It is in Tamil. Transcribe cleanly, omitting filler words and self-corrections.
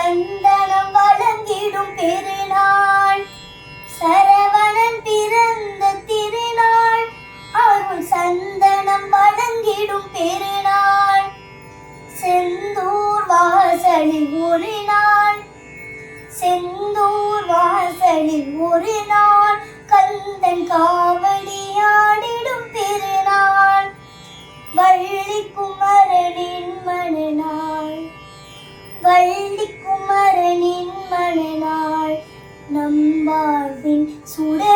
சந்தனம் வழங்கிடும் பெருநாள், சரவணன் பிறந்த திருநாள், அருள் சந்தனம் வழங்கிடும் பெருநாள். செந்தூர் வாசலில் ஒரு நாள், செந்தூர் வாசலில் ஒரு நாள், கந்தன் காவடியாடிடும் பெருநாள். வள்ளி குமரனின் மணநாள், வள்ளி குமரனின் மணநாள், நம் வாழ்வின் சுடர்